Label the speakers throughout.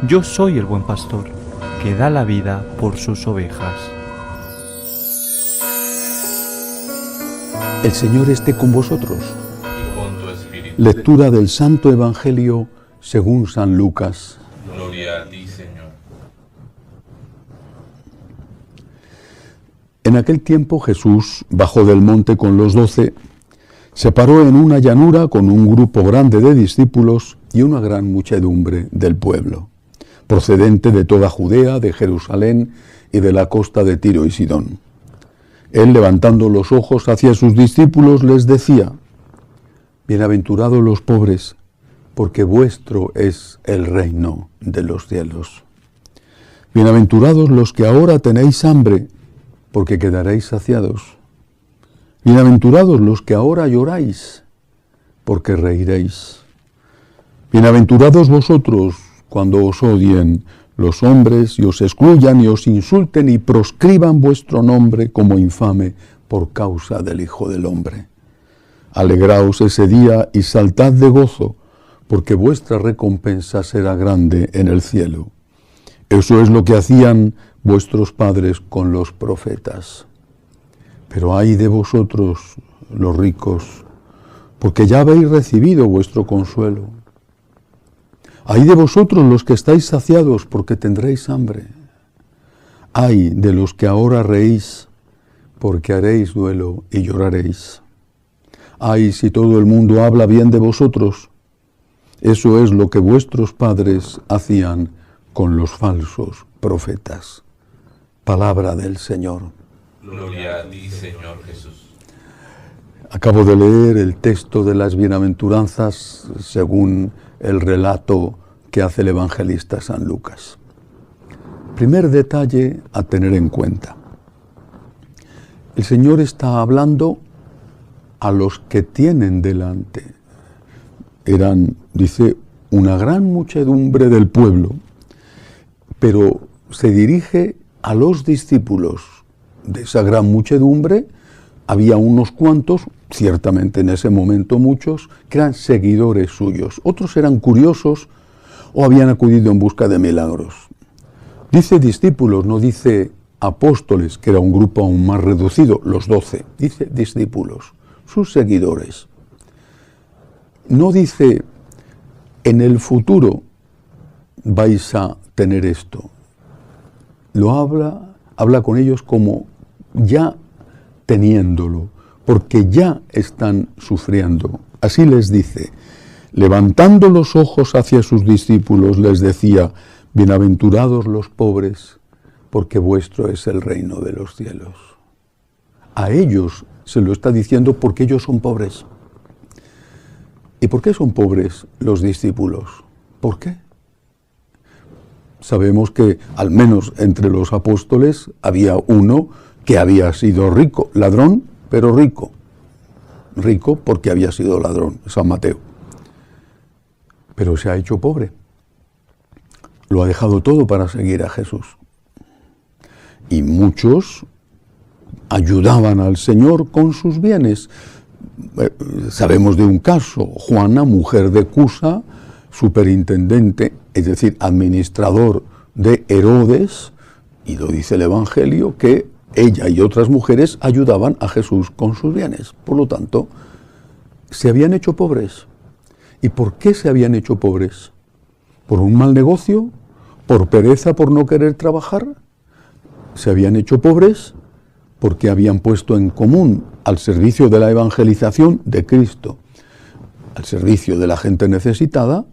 Speaker 1: Yo soy el buen pastor, que da la vida por sus ovejas.
Speaker 2: El Señor esté con vosotros.
Speaker 3: Y con tu espíritu.
Speaker 2: Lectura del Santo Evangelio según San Lucas.
Speaker 3: Gloria a ti, Señor.
Speaker 2: En aquel tiempo Jesús bajó del monte con los 12, se paró en una llanura con un grupo grande de discípulos y una gran muchedumbre del pueblo, procedente de toda Judea, de Jerusalén y de la costa de Tiro y Sidón. Él, levantando los ojos hacia sus discípulos, les decía: Bienaventurados los pobres, porque vuestro es el reino de los cielos. Bienaventurados los que ahora tenéis hambre, porque quedaréis saciados. Bienaventurados los que ahora lloráis, porque reiréis. Bienaventurados vosotros cuando os odien los hombres y os excluyan y os insulten y proscriban vuestro nombre como infame por causa del Hijo del Hombre. Alegraos ese día y saltad de gozo, porque vuestra recompensa será grande en el cielo. Eso es lo que hacían vuestros padres con los profetas. Pero ay de vosotros, los ricos, porque ya habéis recibido vuestro consuelo. Ay de vosotros los que estáis saciados, porque tendréis hambre. Ay de los que ahora reís, porque haréis duelo y lloraréis. Ay si todo el mundo habla bien de vosotros. Eso es lo que vuestros padres hacían con los falsos profetas. Palabra del Señor.
Speaker 3: Gloria a ti, Señor Jesús.
Speaker 2: Acabo de leer el texto de las bienaventuranzas según el relato que hace el evangelista San Lucas. Primer detalle a tener en cuenta. El Señor está hablando a los que tienen delante. Eran, dice, una gran muchedumbre del pueblo, pero se dirige a los discípulos. De esa gran muchedumbre había unos cuantos, ciertamente en ese momento muchos, que eran seguidores suyos. Otros eran curiosos o habían acudido en busca de milagros. Dice discípulos, no dice apóstoles, que era un grupo aún más reducido, los 12. Dice discípulos, sus seguidores. No dice, en el futuro vais a tener esto. Lo habla con ellos como ya teniéndolo, porque ya están sufriendo. Así les dice, levantando los ojos hacia sus discípulos, les decía: bienaventurados los pobres, porque vuestro es el reino de los cielos. A ellos se lo está diciendo porque ellos son pobres. ¿Y por qué son pobres los discípulos? ¿Por qué? Sabemos que al menos entre los apóstoles había uno que había sido rico, ladrón, pero rico. Rico porque había sido ladrón, San Mateo. Pero se ha hecho pobre. Lo ha dejado todo para seguir a Jesús. Y muchos ayudaban al Señor con sus bienes. Sabemos de un caso, Juana, mujer de Cusa, superintendente, es decir, administrador de Herodes, y lo dice el Evangelio, que ella y otras mujeres ayudaban a Jesús con sus bienes. Por lo tanto, se habían hecho pobres. ¿Y por qué se habían hecho pobres? ¿Por un mal negocio? ¿Por pereza, por no querer trabajar? Se habían hecho pobres porque habían puesto en común al servicio de la evangelización de Cristo, al servicio de la gente necesitada,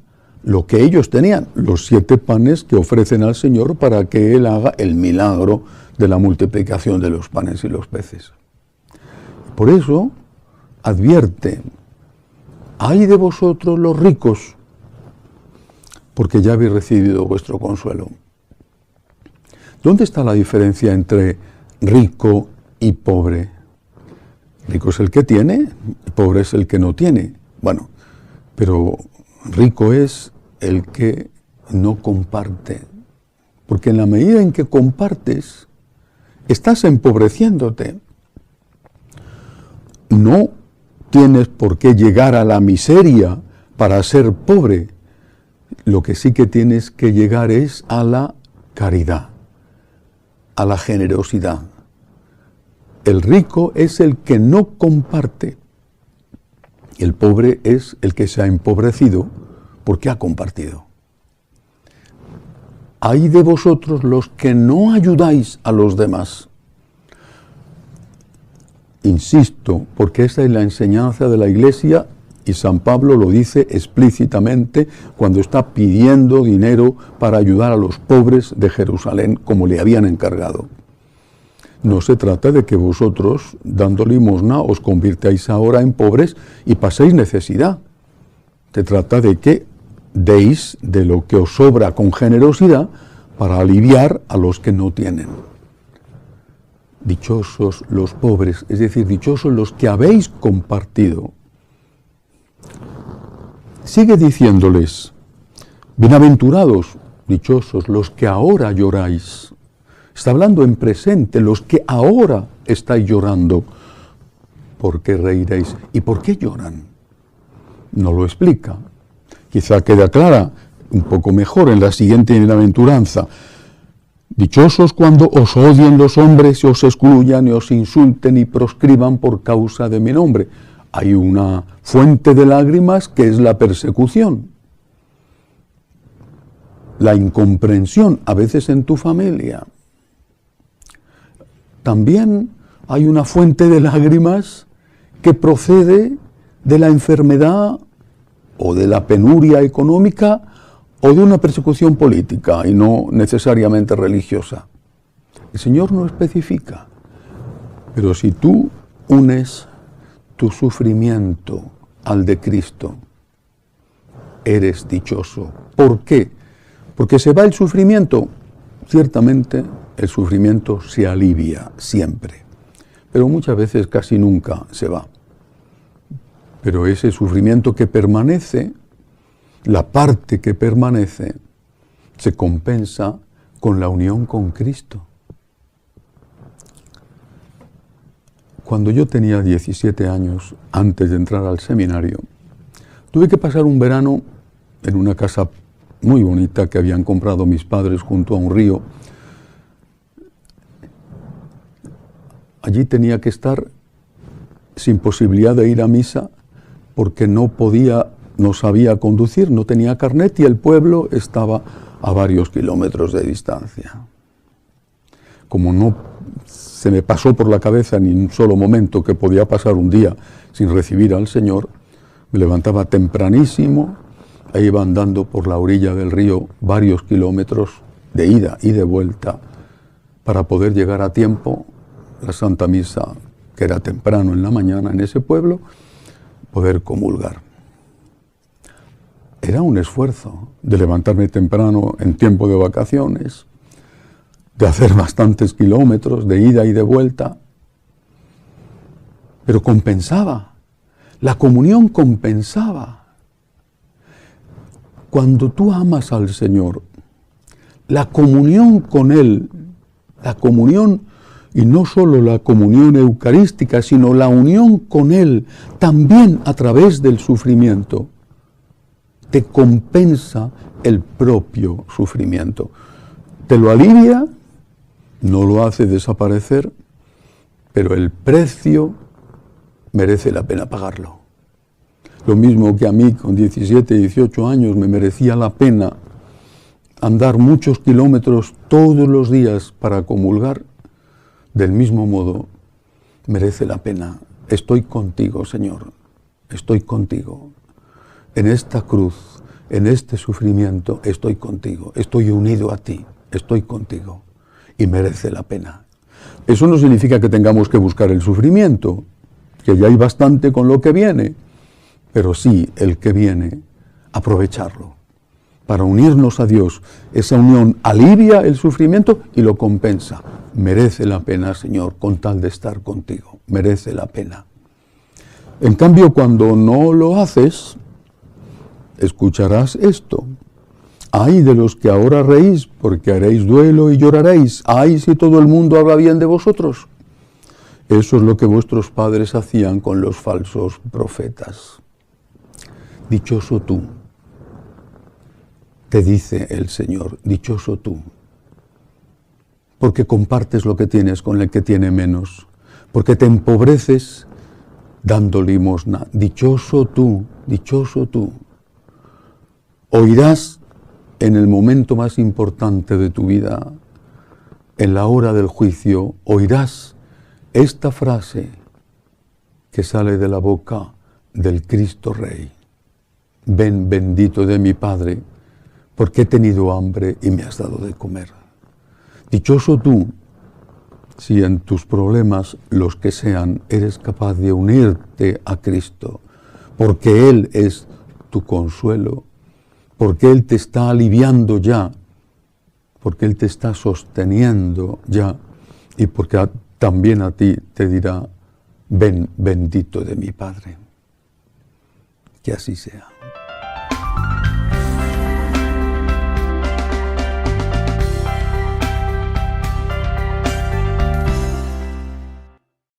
Speaker 2: lo que ellos tenían, los 7 panes que ofrecen al Señor para que Él haga el milagro de la multiplicación de los panes y los peces. Por eso advierte: ay de vosotros los ricos, porque ya habéis recibido vuestro consuelo. ¿Dónde está la diferencia entre rico y pobre? Rico es el que tiene, y pobre es el que no tiene. Bueno, pero rico es el que no comparte, porque en la medida en que compartes, estás empobreciéndote. No tienes por qué llegar a la miseria para ser pobre, Lo que sí que tienes que llegar es a la caridad, a la generosidad. El rico es el que no comparte. El pobre es el que se ha empobrecido porque ha compartido. Ay de vosotros los que no ayudáis a los demás. Insisto, porque esa es la enseñanza de la Iglesia y San Pablo lo dice explícitamente cuando está pidiendo dinero para ayudar a los pobres de Jerusalén como le habían encargado. No se trata de que vosotros, dando limosna, os convirtáis ahora en pobres y paséis necesidad. Se trata de que deis de lo que os sobra con generosidad para aliviar a los que no tienen. Dichosos los pobres, es decir, dichosos los que habéis compartido. Sigue diciéndoles, bienaventurados, dichosos los que ahora lloráis. Está hablando en presente, los que ahora estáis llorando. ¿Por qué reiréis? ¿Y por qué lloran? No lo explica. Quizá queda clara un poco mejor en la siguiente bienaventuranza. Dichosos cuando os odien los hombres y os excluyan y os insulten y proscriban por causa de mi nombre. Hay una fuente de lágrimas que es la persecución, la incomprensión, a veces en tu familia. También hay una fuente de lágrimas que procede de la enfermedad o de la penuria económica o de una persecución política y no necesariamente religiosa. El Señor no especifica, pero si tú unes tu sufrimiento al de Cristo, eres dichoso. ¿Por qué? Porque se va el sufrimiento. Ciertamente el sufrimiento se alivia siempre, pero muchas veces casi nunca se va. Pero ese sufrimiento que permanece, la parte que permanece, se compensa con la unión con Cristo. Cuando yo tenía 17 años, antes de entrar al seminario, tuve que pasar un verano en una casa muy bonita que habían comprado mis padres junto a un río. Allí tenía que estar sin posibilidad de ir a misa porque no sabía conducir, no tenía carnet y el pueblo estaba a varios kilómetros de distancia. Como no se me pasó por la cabeza ni un solo momento que podía pasar un día sin recibir al Señor, me levantaba tempranísimo e iba andando por la orilla del río varios kilómetros de ida y de vuelta para poder llegar a tiempo a la Santa Misa, que era temprano en la mañana en ese pueblo, poder comulgar. Era un esfuerzo de levantarme temprano en tiempo de vacaciones, de hacer bastantes kilómetros de ida y de vuelta, pero compensaba, la comunión compensaba. Cuando tú amas al Señor, la comunión con Él, la comunión, y no solo la comunión eucarística, sino la unión con Él, también a través del sufrimiento, te compensa el propio sufrimiento. Te lo alivia, no lo hace desaparecer, pero el precio merece la pena pagarlo. Lo mismo que a mí con 17, 18 años me merecía la pena andar muchos kilómetros todos los días para comulgar, del mismo modo merece la pena. Estoy contigo, Señor, estoy contigo. En esta cruz, en este sufrimiento, estoy contigo, estoy unido a ti, estoy contigo y merece la pena. Eso no significa que tengamos que buscar el sufrimiento, que ya hay bastante con lo que viene, pero sí el que viene, aprovecharlo para unirnos a Dios. Esa unión alivia el sufrimiento y lo compensa. Merece la pena, Señor, con tal de estar contigo, merece la pena. En cambio, cuando no lo haces, escucharás esto. Ay de los que ahora reís, porque haréis duelo y lloraréis. Ay si todo el mundo habla bien de vosotros. Eso es lo que vuestros padres hacían con los falsos profetas. Dichoso tú, te dice el Señor, dichoso tú, porque compartes lo que tienes con el que tiene menos, porque te empobreces dando limosna. Dichoso tú, dichoso tú. Oirás en el momento más importante de tu vida, en la hora del juicio, oirás esta frase que sale de la boca del Cristo Rey. Ven, bendito de mi Padre, porque he tenido hambre y me has dado de comer. Dichoso tú, si en tus problemas, los que sean, eres capaz de unirte a Cristo, porque Él es tu consuelo, porque Él te está aliviando ya, porque Él te está sosteniendo ya, y porque también a ti te dirá, ven, bendito de mi Padre. Que así sea.